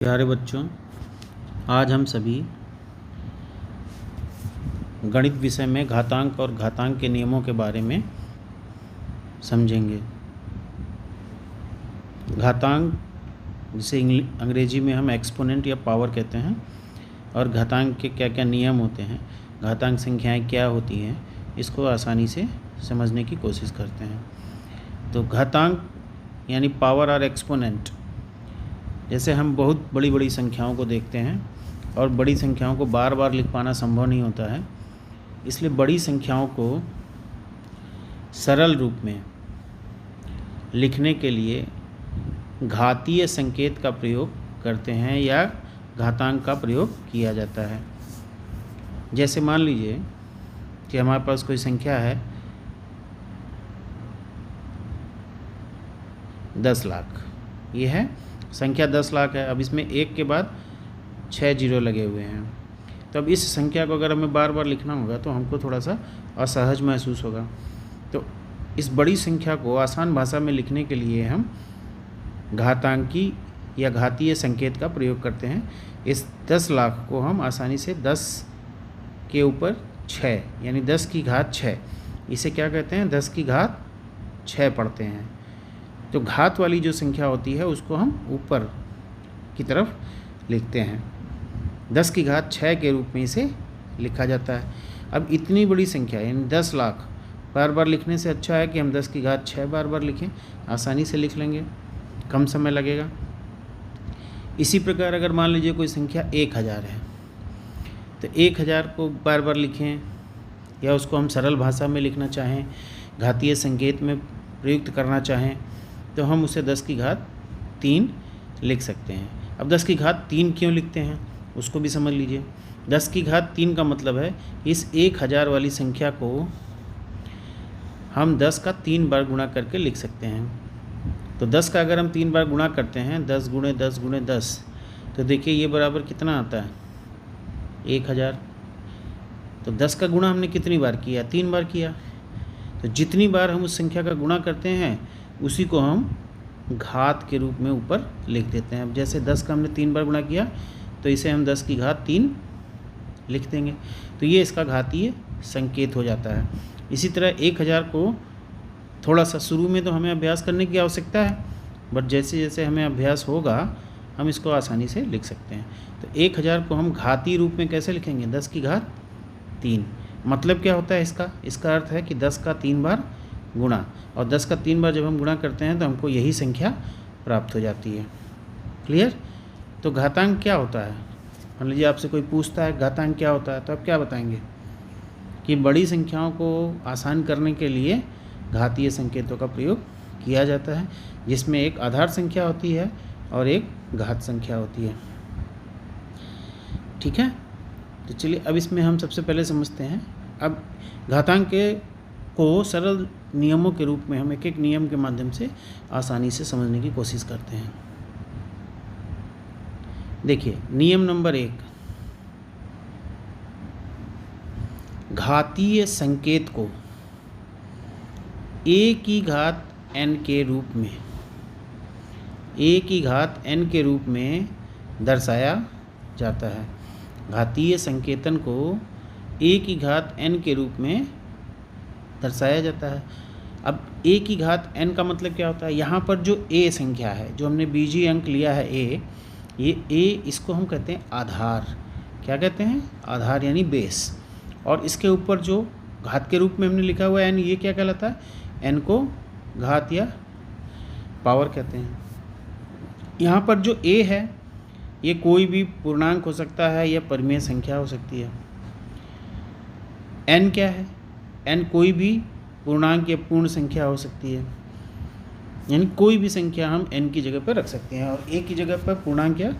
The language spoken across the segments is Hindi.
प्यारे बच्चों, आज हम सभी गणित विषय में घातांक और घातांक के नियमों के बारे में समझेंगे। घातांक जिसे अंग्रेजी में हम एक्सपोनेंट या पावर कहते हैं, और घातांक के क्या क्या नियम होते हैं, घातांक संख्याएं क्या होती हैं, इसको आसानी से समझने की कोशिश करते हैं। तो घातांक यानी पावर और एक्सपोनेंट, जैसे हम बहुत बड़ी बड़ी संख्याओं को देखते हैं और बड़ी संख्याओं को बार बार लिख पाना संभव नहीं होता है, इसलिए बड़ी संख्याओं को सरल रूप में लिखने के लिए घातीय संकेत का प्रयोग करते हैं या घातांक का प्रयोग किया जाता है। जैसे मान लीजिए कि हमारे पास कोई संख्या है 10 लाख, ये है संख्या 10 लाख है। अब इसमें एक के बाद 6 जीरो लगे हुए हैं, तो अब इस संख्या को अगर हमें बार बार लिखना होगा तो हमको थोड़ा सा असहज महसूस होगा। तो इस बड़ी संख्या को आसान भाषा में लिखने के लिए हम घातांकी या घातीय संकेत का प्रयोग करते हैं। इस 10 लाख को हम आसानी से 10 के ऊपर 6 यानी 10 की घात 6, इसे क्या कहते हैं, 10 की घात 6 पढ़ते हैं। तो घात वाली जो संख्या होती है उसको हम ऊपर की तरफ लिखते हैं, 10 की घात 6 के रूप में इसे लिखा जाता है। अब इतनी बड़ी संख्या यानी 10 लाख बार बार लिखने से अच्छा है कि हम 10 की घात 6 बार बार लिखें, आसानी से लिख लेंगे, कम समय लगेगा। इसी प्रकार अगर मान लीजिए कोई संख्या 1000 है, तो 1000 को बार बार लिखें या उसको हम सरल भाषा में लिखना चाहें, घातीय संकेत में प्रयुक्त करना चाहें, तो हम उसे 10 की घात 3 लिख सकते हैं। अब 10 की घात 3 क्यों लिखते हैं उसको भी समझ लीजिए। 10 की घात 3 का मतलब है इस 1000 वाली संख्या को हम 10 का 3 बार गुणा करके लिख सकते हैं। तो 10 का अगर हम 3 बार गुणा करते हैं, 10 गुणे 10 गुणे 10, तो देखिए ये बराबर कितना आता है, 1000। तो 10 का गुणा हमने कितनी बार किया, 3 बार किया। तो जितनी बार हम उस संख्या का गुणा करते हैं उसी को हम घात के रूप में ऊपर लिख देते हैं। अब जैसे 10 का हमने 3 बार गुणा किया तो इसे हम 10 की घात 3 लिख देंगे, तो ये इसका घातीय संकेत हो जाता है। इसी तरह 1000 को थोड़ा सा शुरू में तो हमें अभ्यास करने की आवश्यकता है, बट जैसे जैसे हमें अभ्यास होगा हम इसको आसानी से लिख सकते हैं। तो 1000 को हम घातीय रूप में कैसे लिखेंगे, 10 की घात 3। मतलब क्या होता है इसका अर्थ है कि 10 का 3 बार गुणा, और 10 का 3 बार जब हम गुणा करते हैं तो हमको यही संख्या प्राप्त हो जाती है। क्लियर? तो घातांक क्या होता है, मान लीजिए आपसे कोई पूछता है घातांक क्या होता है, तो आप क्या बताएंगे कि बड़ी संख्याओं को आसान करने के लिए घातीय संकेतों का प्रयोग किया जाता है, जिसमें एक आधार संख्या होती है और एक घात संख्या होती है। ठीक है, तो चलिए अब इसमें हम सबसे पहले समझते हैं। अब घातांक को सरल नियमों के रूप में हम एक एक नियम के माध्यम से आसानी से समझने की कोशिश करते हैं। देखिए नियम नंबर 1, घातीय संकेत को a की घात n के रूप में, a की घात n के रूप में दर्शाया जाता है। घातीय संकेतन को a की घात n के रूप में दर्शाया जाता है। अब a की घात n का मतलब क्या होता है, यहाँ पर जो a संख्या है, जो हमने बीजीय अंक लिया है a, ये a इसको हम कहते हैं आधार। क्या कहते हैं, आधार यानी बेस। और इसके ऊपर जो घात के रूप में हमने लिखा हुआ है n, ये क्या कहलाता है, n को घात या पावर कहते हैं। यहाँ पर जो a है ये कोई भी पूर्णांक हो सकता है या परिमेय संख्या हो सकती है। n क्या है, n कोई भी पूर्णांक या पूर्ण संख्या हो सकती है, यानी कोई भी संख्या हम n की जगह पर रख सकते हैं और a की जगह पर पूर्णांक या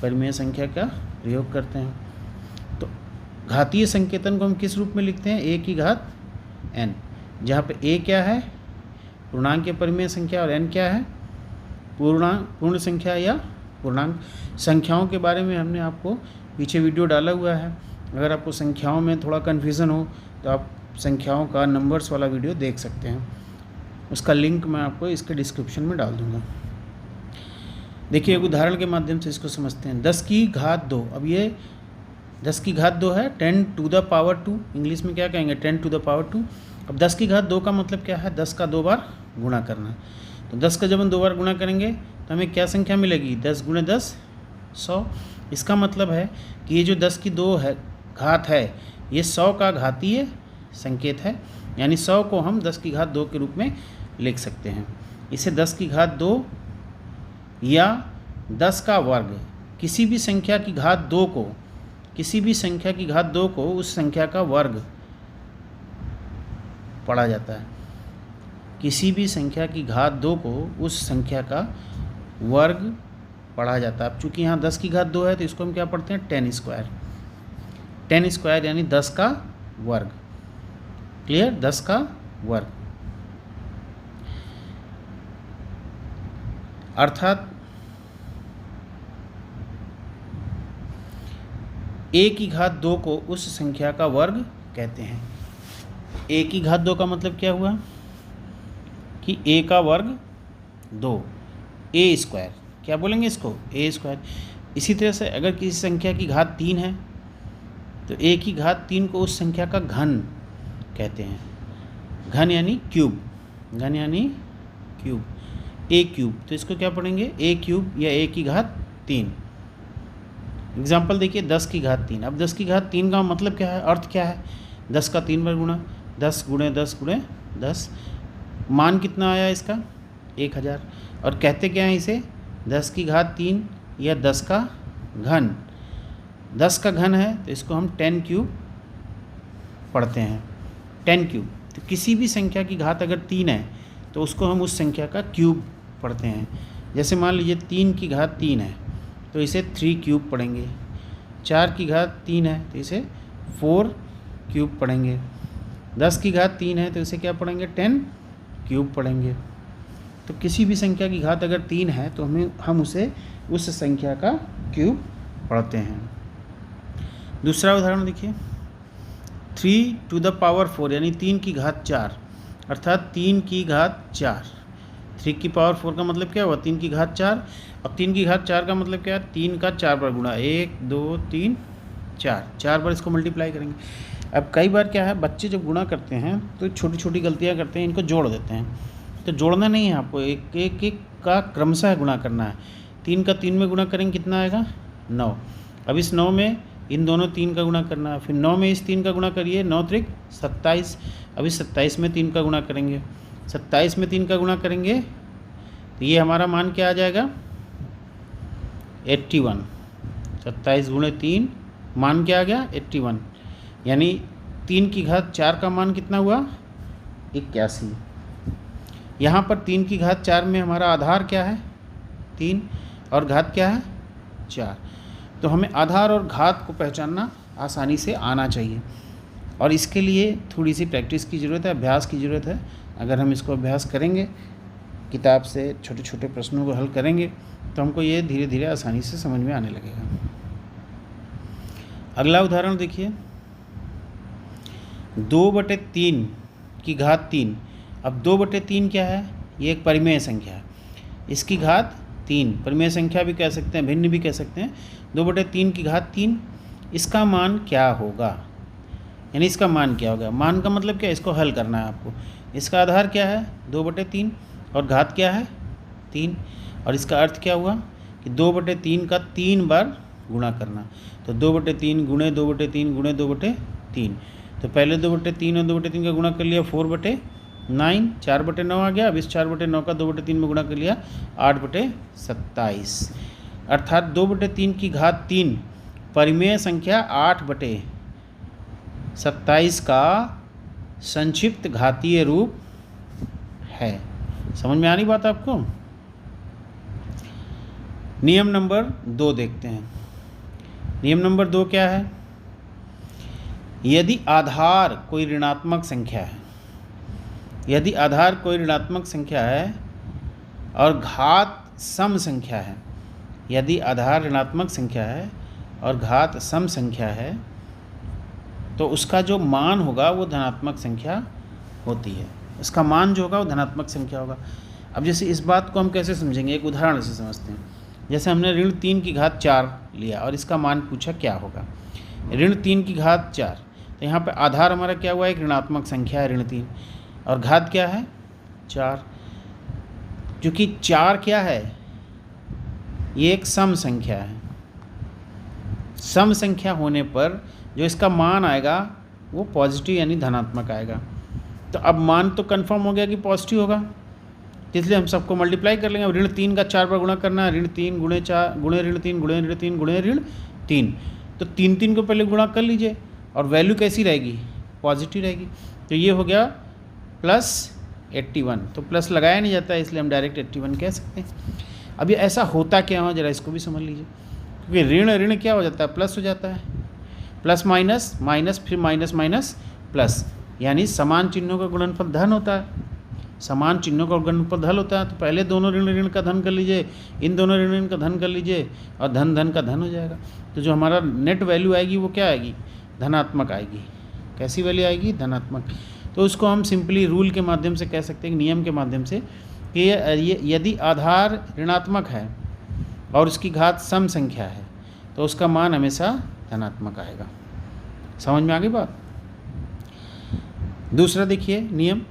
परिमेय संख्या का प्रयोग करते हैं। तो घातीय संकेतन को हम किस रूप में लिखते हैं, a की घात n, जहाँ पे a क्या है, पूर्णांक या परिमेय संख्या, और n क्या है, पूर्ण संख्या या पूर्णांक। संख्याओं के बारे में हमने आपको पीछे वीडियो डाला हुआ है, अगर आपको संख्याओं में थोड़ा कन्फ्यूज़न हो तो आप संख्याओं का नंबर्स वाला वीडियो देख सकते हैं, उसका लिंक मैं आपको इसके डिस्क्रिप्शन में डाल दूँगा। देखिए एक उदाहरण के माध्यम से इसको समझते हैं। 10 की घात 2, अब ये 10 की घात 2 है, 10 टू द पावर 2, इंग्लिश में क्या कहेंगे 10 टू द पावर 2। अब 10 की घात 2 का मतलब क्या है, 10 का 2 बार गुणा करना। तो 10 का जब हम 2 बार गुणा करेंगे तो हमें क्या संख्या मिलेगी, 10 गुणे 10 100। इसका मतलब है कि ये जो 10 की 2 है घात है, ये 100 का घातीय संकेत है, यानी 100 को हम 10 की घात 2 के रूप में लिख सकते हैं। इसे 10 की घात 2 या 10 का वर्ग, किसी भी संख्या की घात 2 को, किसी भी संख्या की घात 2 को उस संख्या का वर्ग पढ़ा जाता है। किसी भी संख्या की घात 2 को उस संख्या का वर्ग पढ़ा जाता है। अब चूँकि यहाँ 10 की घात 2 है तो इसको हम क्या पढ़ते हैं, 10 स्क्वायर। 10 स्क्वायर यानी 10 का वर्ग। क्लियर, 10 का वर्ग। अर्थात a की घात 2 को उस संख्या का वर्ग कहते हैं। a की घात 2 का मतलब क्या हुआ कि a का वर्ग 2, a स्क्वायर, क्या बोलेंगे इसको, a स्क्वायर। इसी तरह से अगर किसी संख्या की घात 3 है तो a की घात 3 को उस संख्या का घन कहते हैं। घन यानी क्यूब, घन यानी क्यूब, a क्यूब। तो इसको क्या पढ़ेंगे, a क्यूब या a की घात 3। एग्जाम्पल देखिए 10 की घात 3। अब 10 की घात 3 का मतलब क्या है, अर्थ क्या है, 10 का 3 बार गुणा, 10 गुणे 10 गुणे 10। मान कितना आया इसका, 1000। और कहते क्या है इसे, 10 की घात 3 या 10 का घन। 10 का घन है तो इसको हम 10 क्यूब पढ़ते हैं, 10 क्यूब। तो किसी भी संख्या की घात अगर 3 है तो उसको हम उस संख्या का क्यूब पढ़ते हैं। जैसे मान लीजिए 3 की घात 3 है तो इसे 3 क्यूब पढ़ेंगे। 4 की घात 3 है तो इसे 4 क्यूब पढ़ेंगे। 10 की घात 3 है तो इसे क्या पढ़ेंगे, 10 क्यूब पढ़ेंगे। तो किसी भी संख्या की घात अगर 3 है तो हम उसे उस संख्या का क्यूब पढ़ते हैं। दूसरा उदाहरण देखिए, 3 टू द पावर 4 यानी 3 की घात 4, अर्थात 3 की घात 4। 3 की पावर 4 का मतलब क्या हुआ, 3 की घात 4। अब 3 की घात 4 का मतलब क्या है, 3 का 4 बार गुणा, 1 2 3 4, 4 बार इसको मल्टीप्लाई करेंगे। अब कई बार क्या है, बच्चे जब गुणा करते हैं तो छोटी छोटी गलतियां करते हैं, इनको जोड़ देते हैं। तो जोड़ना नहीं है आपको, एक एक एक का क्रमशः गुणा करना है। 3 का 3 में गुणा करेंगे कितना आएगा, 9। अब इस 9 में इन दोनों 3 का गुणा करना है, फिर 9 में इस 3 का गुणा करिए, 9 त्रिक 27। अब इस 27 में 3 का गुणा करेंगे, 27 में 3 का गुणा करेंगे तो ये हमारा मान क्या आ जाएगा, 81। 27 गुणे 3 मान क्या आ गया, 81। यानी 3 की घात 4 का मान कितना हुआ, 81। यहाँ पर 3 की घात 4 में हमारा आधार क्या है, 3, और घात क्या है, 4। तो हमें आधार और घात को पहचानना आसानी से आना चाहिए, और इसके लिए थोड़ी सी प्रैक्टिस की ज़रूरत है, अभ्यास की ज़रूरत है। अगर हम इसको अभ्यास करेंगे, किताब से छोटे छोटे प्रश्नों को हल करेंगे, तो हमको ये धीरे धीरे आसानी से समझ में आने लगेगा। अगला उदाहरण देखिए, 2/3 की घात 3। अब 2/3 क्या है, ये एक परिमेय संख्या है, इसकी घात 3, परिमेय संख्या भी कह सकते हैं, भिन्न भी कह सकते हैं। 2/3 की घात 3, इसका मान क्या होगा, यानी इसका मान क्या होगा। मान का मतलब क्या है, इसको हल करना है आपको। इसका आधार क्या है, 2/3, और घात क्या है, 3, और इसका अर्थ क्या हुआ कि 2/3 का 3 बार गुणा करना। तो 2/3 गुणे 2/3 गुणे 2/3। तो पहले 2/3 और 2/3 का गुणा कर लिया, 4/9, 4/9 आ गया। अब इस 4/9 का 2/3 में गुणा कर लिया, 8/27। अर्थात 2/3 की घात 3 परिमेय संख्या 8/27 का संक्षिप्त घातीय रूप है। समझ में आ रही बात आपको। नियम नंबर 2 देखते हैं। नियम नंबर 2 क्या है, यदि आधार कोई ऋणात्मक संख्या है, यदि आधार कोई ऋणात्मक संख्या है और घात सम संख्या है, यदि आधार ऋणात्मक संख्या है और घात सम संख्या है, तो उसका जो मान होगा वो धनात्मक संख्या होती है। इसका मान जो होगा वो धनात्मक संख्या होगा। अब जैसे इस बात को हम कैसे समझेंगे, एक उदाहरण से समझते हैं। जैसे हमने ऋण 3 की घात 4 लिया और इसका मान पूछा क्या होगा। ऋण 3 की घात 4, तो यहाँ पे आधार हमारा क्या हुआ, एक ऋणात्मक संख्या है ऋण 3, और घात क्या है 4। क्योंकि 4 क्या है, ये एक सम संख्या है। सम संख्या होने पर जो इसका मान आएगा वो पॉजिटिव यानी धनात्मक आएगा। तो अब मान तो कंफर्म हो गया कि पॉजिटिव होगा, इसलिए हम सबको मल्टीप्लाई कर लेंगे। अब ऋण 3 का 4 पर गुणा करना है, ऋण 3 गुणे 4 गुणे ऋण 3 गुणे ऋण 3 गुणे ऋण 3, तो 3 को पहले गुणा कर लीजिए और वैल्यू कैसी रहेगी, पॉजिटिव रहेगी। तो ये हो गया +81, तो प्लस लगाया नहीं जाता है इसलिए हम डायरेक्ट 81 कह सकते हैं। अब ये ऐसा होता क्या हो, जरा इसको भी समझ लीजिए, क्योंकि ऋण ऋण क्या हो जाता है, प्लस हो जाता है, प्लस माइनस माइनस फिर माइनस माइनस प्लस, यानी समान चिन्हों का गुणनफल धन होता है। समान चिन्हों का गुणनफल धन होता है, तो पहले दोनों ऋण ऋण का धन कर लीजिए, इन दोनों ऋण ऋण का धन कर लीजिए और धन धन का धन हो जाएगा। तो जो हमारा नेट वैल्यू आएगी वो क्या आएगी, धनात्मक आएगी। कैसी वैल्यू आएगी, धनात्मक। तो उसको हम सिंपली रूल के माध्यम से कह सकते हैं, नियम के माध्यम से, कि यदि आधार ऋणात्मक है और उसकी घात सम संख्या है तो उसका मान हमेशा धनात्मक आएगा। समझ में आ गई बात। दूसरा देखिए नियम,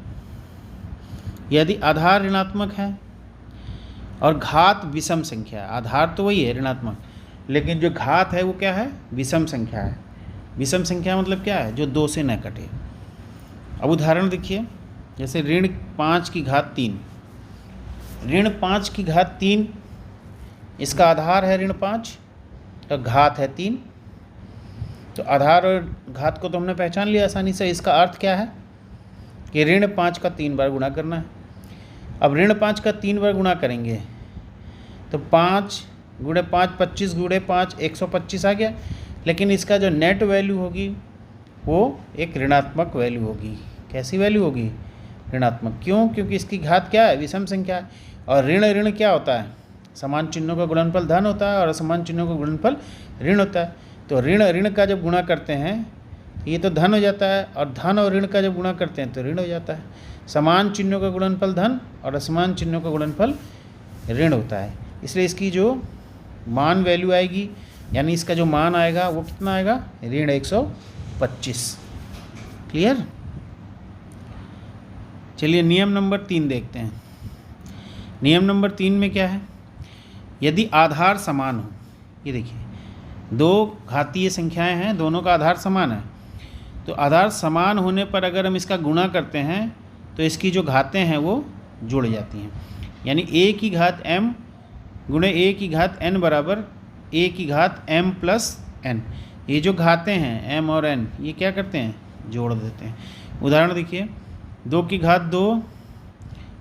यदि आधार ऋणात्मक है और घात विषम संख्या है, आधार तो वही है ऋणात्मक, लेकिन जो घात है वो क्या है, विषम संख्या है। विषम संख्या मतलब क्या है, जो 2 से न कटे। अब उदाहरण देखिए, जैसे ऋण 5 की घात 3, ऋण 5 की घात 3, इसका आधार है ऋण 5 तो घात है 3। तो आधार और घात को तो हमने पहचान लिया आसानी से। इसका अर्थ क्या है कि ऋण 5 का 3 बार गुणा करना है। अब ऋण 5 का 3 बार गुणा करेंगे तो 5 गुणे 5 25 गुणे 5 125 आ गया, लेकिन इसका जो नेट वैल्यू होगी वो एक ऋणात्मक वैल्यू होगी। कैसी वैल्यू होगी, ऋणात्मक। क्यों, क्योंकि इसकी घात क्या है, विषम संख्या है, और ऋण ऋण क्या होता है, समान चिन्हों का गुणनफल धन होता है और असमान चिन्हों का गुणनफल ऋण होता है। तो ऋण ऋण का जब गुणा करते हैं ये तो धन हो जाता है, और धन और ऋण का जब गुणा करते हैं तो ऋण हो जाता है। समान चिन्हों का गुणनफल धन और असमान चिन्हों का गुणनफल ऋण होता है। इसलिए इसकी जो मान वैल्यू आएगी, यानी इसका जो मान आएगा वो कितना आएगा, ऋण 125। क्लियर। चलिए नियम नंबर 3 देखते हैं। नियम नंबर 3 में क्या है, यदि आधार समान हो, ये देखिए 2 घातीय संख्याएं हैं, दोनों का आधार समान है, तो आधार समान होने पर अगर हम इसका गुणा करते हैं तो इसकी जो घातें हैं वो जुड़ जाती हैं। यानी a की घात m गुणे a की घात n बराबर a की घात m प्लस n। ये जो घातें हैं m और n, ये क्या करते हैं, जोड़ देते हैं। उदाहरण देखिए, 2 की घात 2,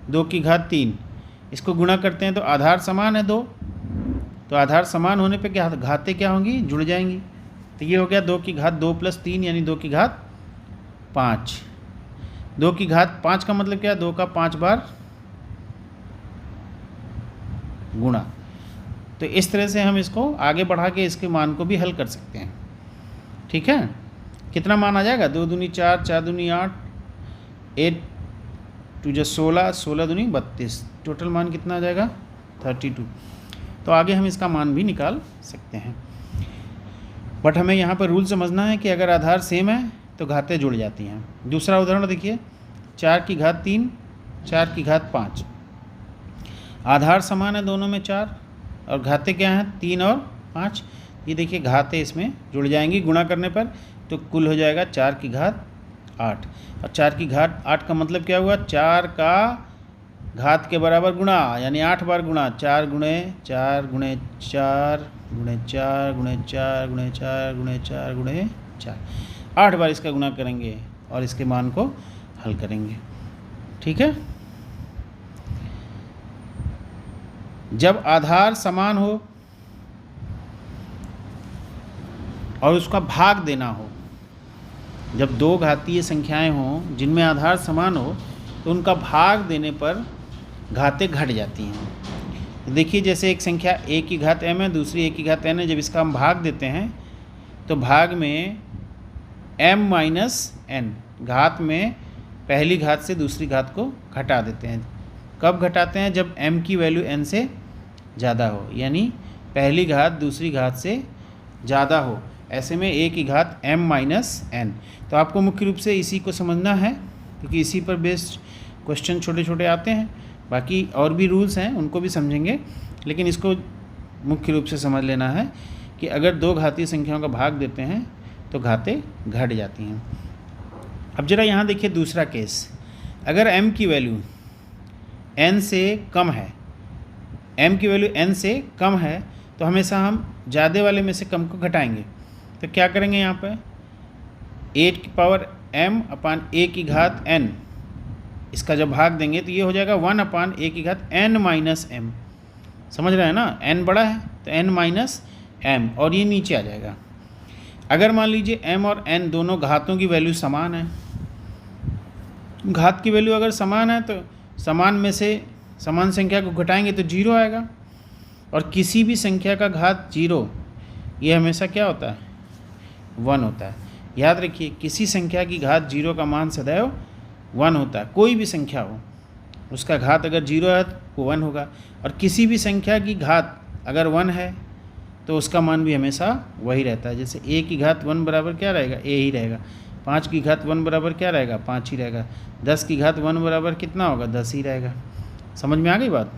2 की घात 3, इसको गुणा करते हैं तो आधार समान है 2, तो आधार समान होने पे क्या घातें क्या होंगी, जुड़ जाएंगी। तो ये हो गया 2 की घात 2 प्लस 3 यानी 2 की घात 5। 2 की घात 5 का मतलब क्या है, 2 का 5 बार गुणा। तो इस तरह से हम इसको आगे बढ़ा के इसके मान को भी हल कर सकते हैं। ठीक है, कितना मान आ जाएगा, 2 दूनी 4, 4 दूनी 8, 8 टू जो 16, 16 दूनी 32, टोटल मान कितना आ जाएगा 32। तो आगे हम इसका मान भी निकाल सकते हैं, बट हमें यहाँ पर रूल समझना है कि अगर आधार सेम है तो घातें जुड़ जाती हैं। दूसरा उदाहरण देखिए, 4 की घात 3, 4 की घात 5, आधार समान है दोनों में 4 और घातें क्या हैं 3 और 5। ये देखिए घातें इसमें जुड़ जाएंगी गुणा करने पर, तो कुल हो जाएगा 4 की घात 8। और 4 की घात 8 का मतलब क्या हुआ, 4 का घात के बराबर गुणा, यानी 8 बार गुणा, 4 गुणे 4 गुणे 4 गुणे 4 गुणे 4 गुणे 4 गुणे 4 गुणे 4, 8 बार इसका गुणा करेंगे और इसके मान को हल करेंगे। ठीक है, जब आधार समान हो और उसका भाग देना हो, जब 2 घातीय संख्याएं हों जिनमें आधार समान हो तो उनका भाग देने पर घातें घट जाती हैं। देखिए जैसे एक संख्या a की घात m है, दूसरी a की घात n है, जब इसका हम भाग देते हैं तो भाग में m माइनस n, घात में पहली घात से दूसरी घात को घटा देते हैं। कब घटाते हैं, जब m की वैल्यू n से ज़्यादा हो, यानी पहली घात दूसरी घात से ज़्यादा हो, ऐसे में a की घात m माइनस n। तो आपको मुख्य रूप से इसी को समझना है, क्योंकि इसी पर बेस्ड क्वेश्चन छोटे छोटे आते हैं। बाकी और भी रूल्स हैं, उनको भी समझेंगे, लेकिन इसको मुख्य रूप से समझ लेना है कि अगर दो घातीय संख्याओं का भाग देते हैं तो घातें घट जाती हैं। अब जरा यहाँ देखिए दूसरा केस, अगर m की वैल्यू n से कम है, m की वैल्यू n से कम है, तो हमेशा हम ज़्यादा वाले में से कम को घटाएंगे। तो क्या करेंगे यहाँ पर 8 की पावर m अपान a की घात n, इसका जब भाग देंगे तो ये हो जाएगा 1 अपान a की घात n माइनस m। समझ रहे हैं ना, n बड़ा है तो n माइनस m, और ये नीचे आ जाएगा। अगर मान लीजिए m और n दोनों घातों की वैल्यू समान है, घात की वैल्यू अगर समान है तो समान में से समान संख्या को घटाएंगे तो 0 आएगा, और किसी भी संख्या का घात 0 ये हमेशा क्या होता है, 1 होता है। याद रखिए, किसी संख्या की घात 0 का मान सदैव 1 होता है। कोई भी संख्या हो, उसका घात अगर 0 है तो 1 होगा, और किसी भी संख्या की घात अगर 1 है तो उसका मान भी हमेशा वही रहता है। जैसे a की घात 1 बराबर क्या रहेगा, a ही रहेगा। 5 की घात 1 बराबर क्या रहेगा, 5 ही रहेगा। 10 की घात 1 बराबर कितना होगा, 10 ही रहेगा। समझ में आ गई बात।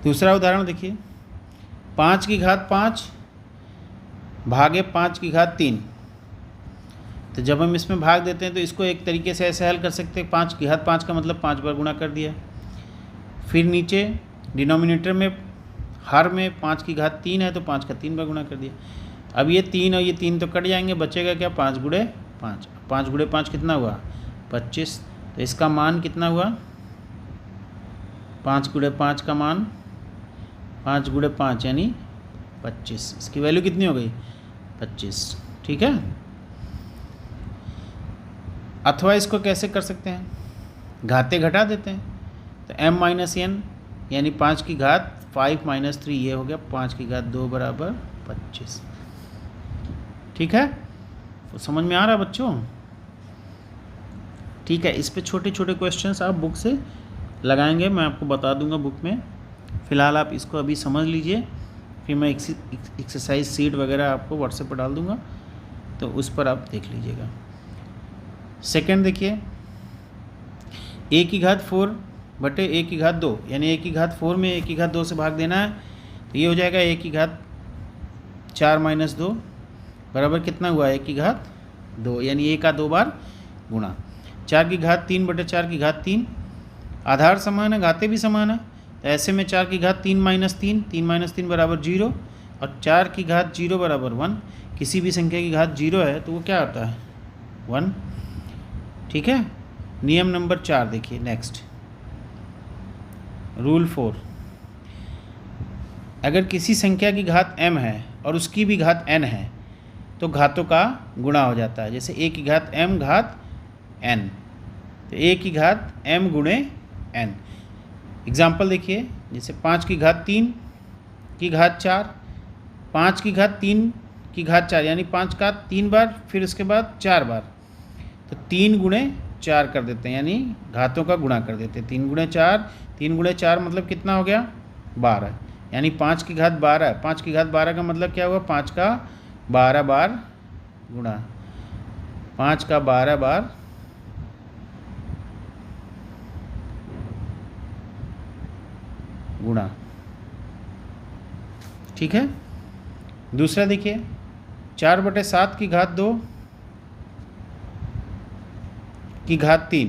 दूसरा उदाहरण देखिए, 5 की घात 5 भागे 5 की घात 3। तो जब हम इसमें भाग देते हैं तो इसको एक तरीके से ऐसे हल कर सकते हैं, 5 की घात 5 का मतलब 5 बार गुणा कर दिया। फिर नीचे डिनोमिनेटर में हर में 5 की घात 3 है तो 5 का 3 बार गुणा कर दिया। अब ये 3 और ये 3 तो कट जाएंगे, बचेगा क्या, 5 गुणे 5। 5 गुणे 5 कितना हुआ, 25। तो इसका मान कितना हुआ, 5 गुणे 5 का मान 5 गुणे 5 यानी 25। इसकी वैल्यू कितनी हो गई, 25। ठीक है। अथवा इसको कैसे कर सकते हैं, घाते घटा देते हैं। तो m माइनस n यानी 5 की घात 5 माइनस 3, ये हो गया 5 की घात 2 बराबर 25। ठीक है, तो समझ में आ रहा है बच्चों। ठीक है, इस पे छोटे छोटे क्वेश्चंस आप बुक से लगाएंगे, मैं आपको बता दूंगा बुक में। फ़िलहाल आप इसको अभी समझ लीजिए, फिर मैं एक्सरसाइज सीट वगैरह आपको व्हाट्सएप पर डाल दूंगा, तो उस पर आप देख लीजिएगा। सेकंड देखिए, a की घात 4 बटे a की घात 2, यानी a की घात 4 में a की घात 2 से भाग देना है, तो ये हो जाएगा a की घात 4 माइनस 2 बराबर कितना हुआ, a की घात 2, यानी a का 2 बार गुणा। 4 की घात 3 बटे 4 की घात 3, आधार समान है, घाते भी समान है, तो ऐसे में 4 की घात 3 माइनस 3, 3 माइनस 3 बराबर 0, और 4 की घात 0 बराबर 1। किसी भी संख्या की घात 0 है तो वो क्या होता है, 1। ठीक है। नियम नंबर 4 देखिए, नेक्स्ट रूल 4, अगर किसी संख्या की घात m है और उसकी भी घात n है तो घातों का गुणा हो जाता है। जैसे a की घात m घात n, तो a की घात m गुणे n। एग्जाम्पल देखिए, जैसे 5 की घात 3 की घात 4, 5 की घात 3 की घात 4 यानी 5 का 3 बार, फिर उसके बाद 4 बार, तो 3 गुणे 4 कर देते हैं, यानी घातों का गुणा कर देते हैं। 3 गुणे 4, 3 गुणे 4 मतलब कितना हो गया, 12, यानी 5 की घात 12। 5 की घात 12 का मतलब क्या हुआ, 5 का 12 बार गुणा, 5 का 12 बार गुणा। ठीक है। दूसरा देखिए, 4 बटे 7 की घात 2 की घात 3,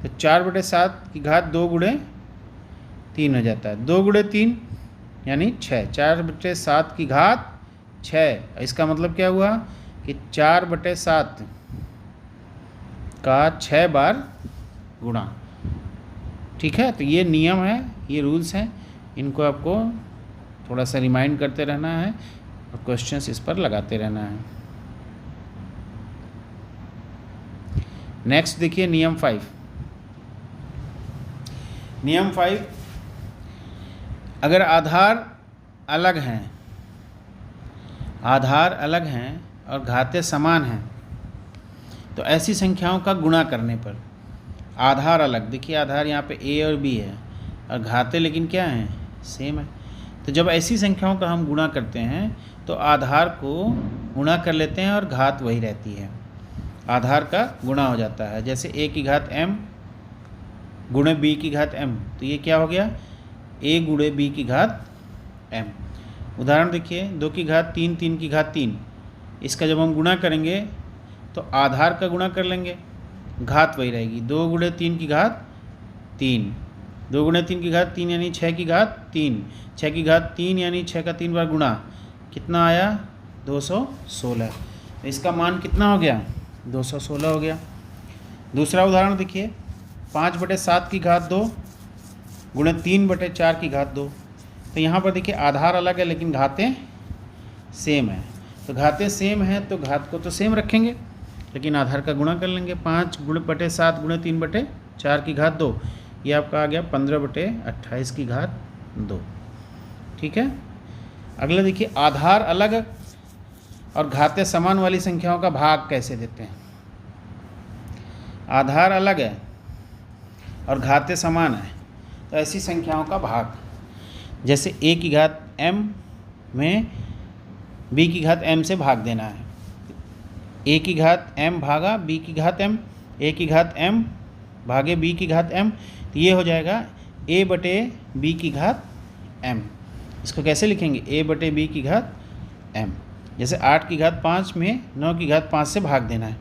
तो 4 बटे 7 की घात 2 गुणे 3 हो जाता है, 2 गुणे 3 यानी 6। 4 बटे 7 की घात 6, इसका मतलब क्या हुआ कि 4 बटे 7 का 6 बार गुणा। ठीक है, तो ये नियम है, ये रूल्स हैं, इनको आपको थोड़ा सा रिमाइंड करते रहना है और क्वेश्चंस इस पर लगाते रहना है। नेक्स्ट देखिए, नियम 5। नियम 5, अगर आधार अलग हैं, आधार अलग हैं और घातें समान हैं, तो ऐसी संख्याओं का गुणा करने पर, आधार अलग, देखिए आधार यहाँ पे a और b है, और घाते लेकिन क्या हैं, सेम है। तो जब ऐसी संख्याओं का हम गुणा करते हैं तो आधार को गुणा कर लेते हैं और घात वही रहती है, आधार का गुणा हो जाता है। जैसे a की घात m गुणे b की घात m, तो ये क्या हो गया, a गुणे b की घात m। उदाहरण देखिए, 2 की घात 3, 3 की घात 3, इसका जब हम गुणा करेंगे तो आधार का गुणा कर लेंगे, घात वही रहेगी। 2 गुणे 3 की घात 3, 2 गुणे 3 की घात 3 यानी 6 की घात 3, 6 की घात 3 यानी 6 का 3 बार गुणा, कितना आया, 216। तो इसका मान कितना हो गया, 216 हो गया। दूसरा उदाहरण देखिए, 5/7 की घात 2 गुणे 3/4 की घात 2। तो यहाँ पर देखिए आधार अलग है लेकिन घातें सेम है। तो घातें सेम हैं तो घात को तो सेम रखेंगे लेकिन आधार का गुणा कर लेंगे। 5/7 गुणे 3/4 की घात 2, ये आपका आ गया 15/28 की घात 2। ठीक है। अगला देखिए, आधार अलग और घातें समान वाली संख्याओं का भाग कैसे देते हैं। आधार अलग है और घातें समान है तो ऐसी संख्याओं का भाग, जैसे a की घात m में b की घात m से भाग देना है। a की घात m भागा b की घात m, a की घात m भागे b की घात m, तो ये हो जाएगा a बटे b की घात m। इसको कैसे लिखेंगे, a बटे b की घात m। जैसे 8 की घात 5 में 9 की घात 5 से भाग देना है,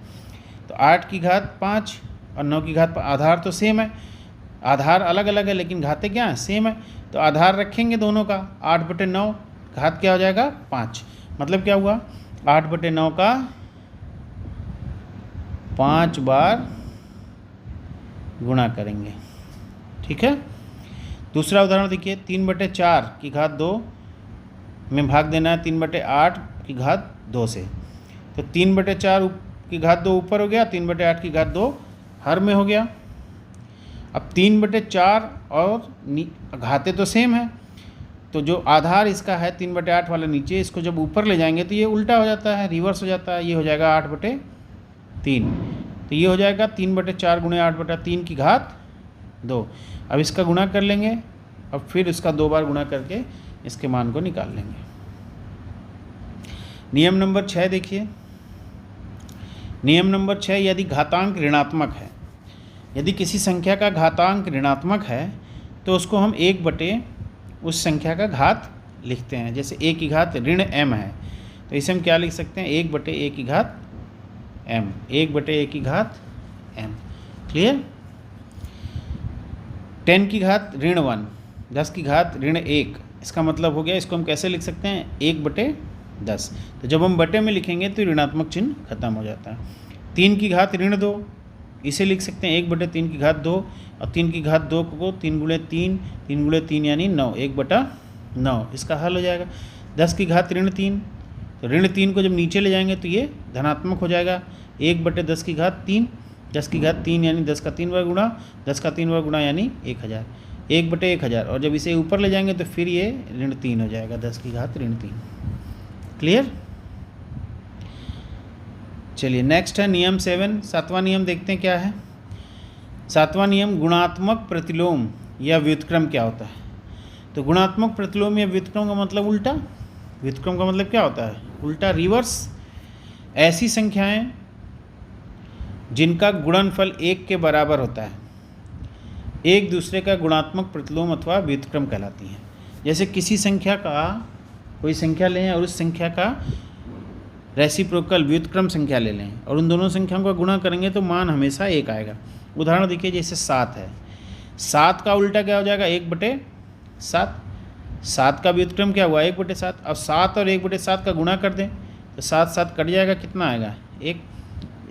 तो 8 की घात 5 और 9 की घात 5, आधार तो सेम है, आधार अलग अलग है लेकिन घातें क्या है, सेम है। तो आधार रखेंगे दोनों का, 8/9, घात क्या हो जाएगा, 5। मतलब क्या हुआ, 8/9 का 5 बार गुणा करेंगे। ठीक है। दूसरा उदाहरण देखिए, 3/4 की घात 2 में भाग देना है 3/8 की घात 2 से। तो 3/4 की घात 2 ऊपर हो गया, 3/8 की घात 2 हर में हो गया। अब 3/4 और घातें तो सेम है, तो जो आधार इसका है 3/8 वाला नीचे, इसको जब ऊपर ले जाएंगे तो ये उल्टा हो जाता है, रिवर्स हो जाता है, ये हो जाएगा 8/3। तो ये हो जाएगा 3/4 गुणे 8/3 की घात 2। अब इसका गुणा कर लेंगे, अब फिर इसका 2 बार गुणा करके इसके मान को निकाल लेंगे। नियम नंबर 6 देखिए, नियम नंबर 6, यदि घातांक ऋणात्मक है, यदि किसी संख्या का घातांक ऋणात्मक है तो उसको हम 1 बटे उस संख्या का घात लिखते हैं। जैसे a की घात ऋण m है तो इसे हम क्या लिख सकते हैं, 1 बटे a की घात m, 1 बटे a की घात m। क्लियर। 10 की घात ऋण 1, 10 की घात ऋण 1, इसका मतलब हो गया, इसको हम कैसे लिख सकते हैं, 1/10। तो जब हम बटे में लिखेंगे तो ऋणात्मक चिन्ह खत्म हो जाता है। 3 की घात ऋण 2, इसे लिख सकते हैं 1/3 की घात 2, और 3 की घात 2 को 3 गुणे 3, 3 गुणे 3 यानी 9, 1/9, इसका हल हो जाएगा। 10 की घात ऋण 3, तो ऋण 3 को जब नीचे ले जाएंगे तो ये धनात्मक हो जाएगा, 1/10 की घात 3, 10 की घात 3 यानी 10 का 3 बार गुणा, 10 का 3 बार गुणा यानी 1000, 1/1000, और जब इसे ऊपर ले जाएंगे तो फिर ये ऋण 3 हो जाएगा, 10 की घात ऋण 3। क्लियर। चलिए नेक्स्ट है नियम 7, 7वां नियम देखते हैं क्या है। 7वां नियम, गुणात्मक प्रतिलोम या व्युत्क्रम क्या होता है। तो गुणात्मक प्रतिलोम या व्युत्क्रम का मतलब उल्टा, व्युत्क्रम का मतलब क्या होता है, उल्टा, रिवर्स। ऐसी संख्याएं जिनका गुणनफल 1 के बराबर होता है एक दूसरे का गुणात्मक प्रतिलोम अथवा व्युत्क्रम कहलाती हैं। जैसे किसी संख्या का, कोई संख्या लें और उस संख्या का रेसिप्रोकल व्युत्क्रम संख्या ले लें और उन दोनों संख्याओं का गुणा करेंगे तो मान हमेशा 1 आएगा। उदाहरण देखिए, जैसे 7 है, 7 का उल्टा क्या हो जाएगा, 1/7। 7 का व्युत्क्रम क्या हुआ, 1/7। अब 7 और 1/7 का गुणा कर दें तो 7 7 कट जाएगा, कितना आएगा, 1।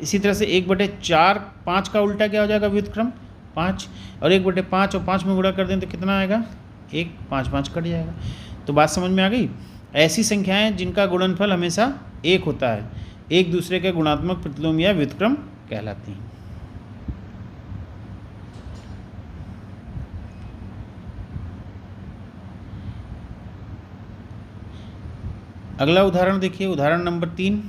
इसी तरह से 1/4, 5 का उल्टा क्या हो जाएगा व्युत्क्रम, 5, और 1/5 और 5 में गुणा कर दें तो कितना आएगा, 1, 5 5 कट जाएगा। तो बात समझ में आ गई। ऐसी संख्याएं जिनका गुणनफल हमेशा 1 होता है एक दूसरे के गुणात्मक प्रतिलोम या व्युत्क्रम कहलाती हैं। अगला उदाहरण देखिए, उदाहरण नंबर 3,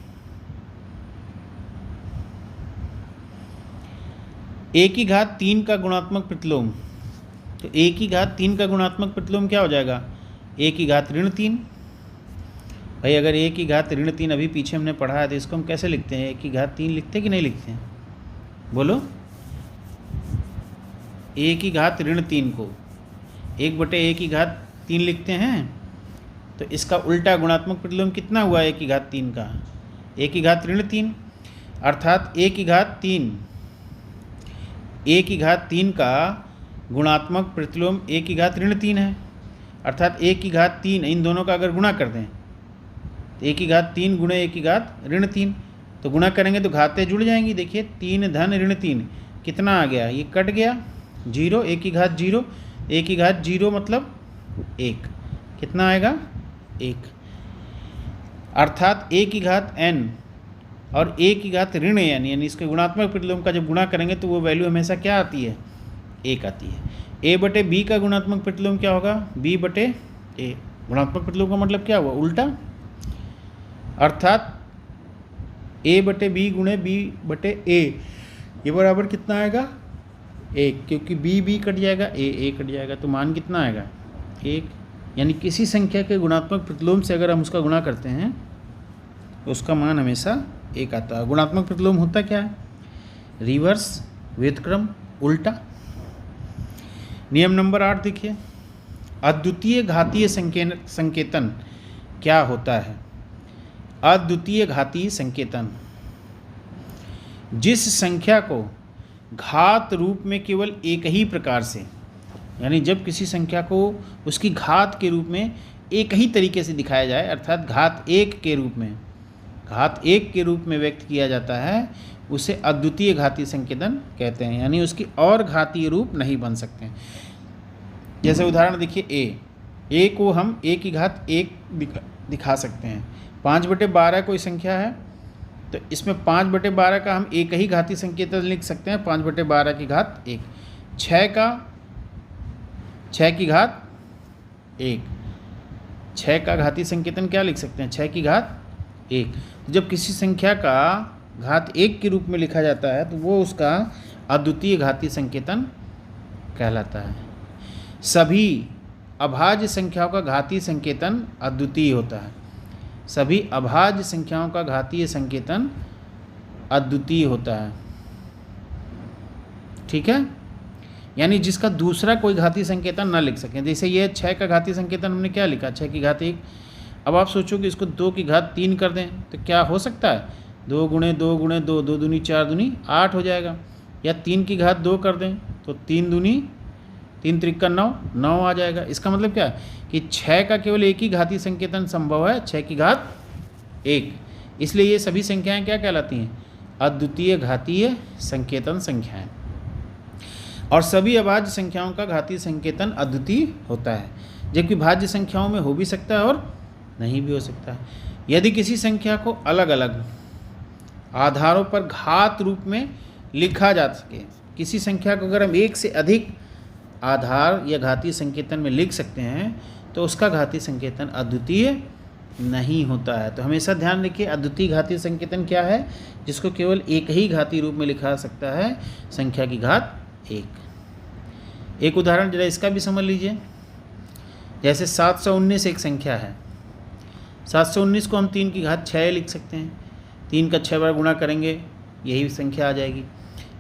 a की घात 3 का गुणात्मक प्रतिलोम तो a की घात 3 का गुणात्मक प्रतिलोम क्या हो जाएगा, a की घात ऋण 3। भाई अगर a की घात ऋण 3 अभी पीछे हमने पढ़ा है तो इसको हम कैसे लिखते हैं, a की घात 3 लिखते हैं कि नहीं लिखते हैं, बोलो। a की घात ऋण 3 को 1/a की घात 3 लिखते हैं, तो इसका उल्टा गुणात्मक प्रतिलोम कितना हुआ a की घात 3 का, a की घात ऋण 3, अर्थात a की घात 3, a की घात 3 का गुणात्मक प्रतिलोम a की घात ऋण 3 है, अर्थात a की घात 3 इन दोनों का अगर गुणा कर दें तो a की घात 3 गुणे a की घात ऋण 3, तो गुणा करेंगे तो घातें जुड़ जाएंगी। देखिए 3 धन ऋण 3 कितना आ गया, ये कट गया 0, a की घात 0, a की घात 0 मतलब 1, कितना आएगा 1, अर्थात a की घात n और a की घात ऋण n यानी इसके गुणात्मक प्रतिलोम का जब गुणा करेंगे तो वो वैल्यू हमेशा क्या आती है, 1 आती है। a/b का गुणात्मक प्रतिलोम क्या होगा, b/a, गुणात्मक प्रतिलोम का मतलब क्या हुआ, उल्टा, अर्थात a/b गुणे b/a ये बराबर कितना आएगा 1, क्योंकि b कट जाएगा a कट जाएगा, तो मान कितना आएगा 1। यानी किसी संख्या के गुणात्मक प्रतिलोम से अगर हम उसका गुणा करते हैं तो उसका मान हमेशा 1 आता है। गुणात्मक प्रतिलोम होता क्या है, रिवर्स, व्युत्क्रम, उल्टा। नियम नंबर 8 देखिए, अद्वितीय घातीय संकेतन क्या होता है। अद्वितीय घातीय संकेतन, जिस संख्या को घात रूप में केवल एक ही प्रकार से, यानी जब किसी संख्या को उसकी घात के रूप में एक ही तरीके से दिखाया जाए, अर्थात घात 1 के रूप में व्यक्त किया जाता है, उसे अद्वितीय घातीय संकेतन कहते हैं। यानी उसकी और घातीय रूप नहीं बन सकते हैं। जैसे उदाहरण देखिए a को हम a की घात 1 दिखा सकते हैं। 5/12 कोई संख्या है तो इसमें 5/12 का हम एक ही घातीय संकेतन लिख सकते हैं, 5/12 की घात 1। 6 की घात 1, 6 का घातीय संकेतन क्या लिख सकते हैं, 6 की घात 1। तो जब किसी संख्या का घात 1 के रूप में लिखा जाता है तो वो उसका अद्वितीय घातीय संकेतन कहलाता है। सभी अभाज्य संख्याओं का घातीय संकेतन अद्वितीय होता है। सभी अभाज्य संख्याओं का घातीय संकेतन अद्वितीय होता है, ठीक है। यानी जिसका दूसरा कोई घातीय संकेतन ना लिख सकें। जैसे ये 6 का घातीय संकेतन हमने क्या लिखा, 6 की घात 1। अब आप सोचो कि इसको 2 की घात 3 कर दें तो क्या हो सकता है, 2 गुणे 2 गुणे 2, 2 दूनी 4 दूनी 8 हो जाएगा। या 3 की घात 2 कर दें तो 3 दूनी 3 त्रिक्का 9, 9 आ जाएगा। इसका मतलब क्या है कि 6 का केवल एक ही घातीय संकेतन संभव है, 6 की घात 1। इसलिए ये सभी संख्याएं क्या कहलाती हैं, अद्वितीय घातीय संकेतन संख्याएं। और सभी अभाज्य संख्याओं का घातीय संकेतन अद्वितीय होता है, जबकि भाज्य संख्याओं में हो भी सकता है और नहीं भी हो सकता है। यदि किसी संख्या को अलग अलग आधारों पर घात रूप में लिखा जा सके, किसी संख्या को अगर हम एक से अधिक आधार या घातीय संकेतन में लिख सकते हैं तो उसका घातीय संकेतन अद्वितीय नहीं होता है। तो हमेशा ध्यान रखिए, अद्वितीय घातीय संकेतन क्या है, जिसको केवल एक ही घातीय रूप में लिखा सकता है, संख्या की घात 1। एक उदाहरण जरा इसका भी समझ लीजिए। जैसे 719 एक संख्या है, 719 को हम 3 की घात 6 लिख सकते हैं। 3 का 6 बार गुणा करेंगे यही संख्या आ जाएगी।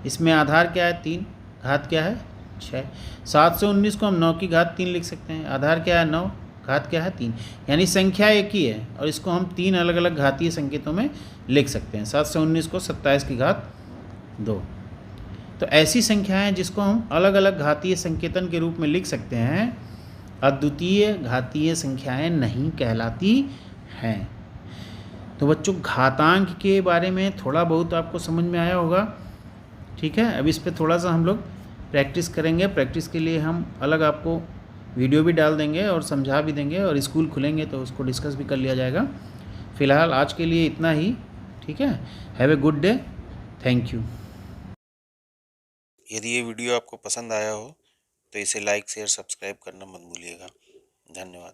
इसमें आधार क्या है 3, घात क्या है 6। 719 को हम 9 की घात 3 लिख सकते हैं, आधार क्या है 9, घात क्या है 3। यानी संख्या एक ही है और इसको हम 3 अलग अलग घातीय संकेतों में लिख सकते हैं। 719 को 27 की घात 2। तो ऐसी संख्याएं जिसको हम अलग अलग घातीय संकेतन के रूप में लिख सकते हैं, अद्वितीय घातीय संख्याएं नहीं कहलाती हैं। तो बच्चों, घातांक के बारे में थोड़ा बहुत आपको समझ में आया होगा, ठीक है। अब इस पे थोड़ा सा हम लोग प्रैक्टिस करेंगे। प्रैक्टिस के लिए हम अलग आपको वीडियो भी डाल देंगे और समझा भी देंगे, और स्कूल खुलेंगे तो उसको डिस्कस भी कर लिया जाएगा। फ़िलहाल आज के लिए इतना ही, ठीक है। Have a good day, thank you. यदि ये वीडियो आपको पसंद आया हो तो इसे लाइक शेयर सब्सक्राइब करना मत भूलिएगा। धन्यवाद।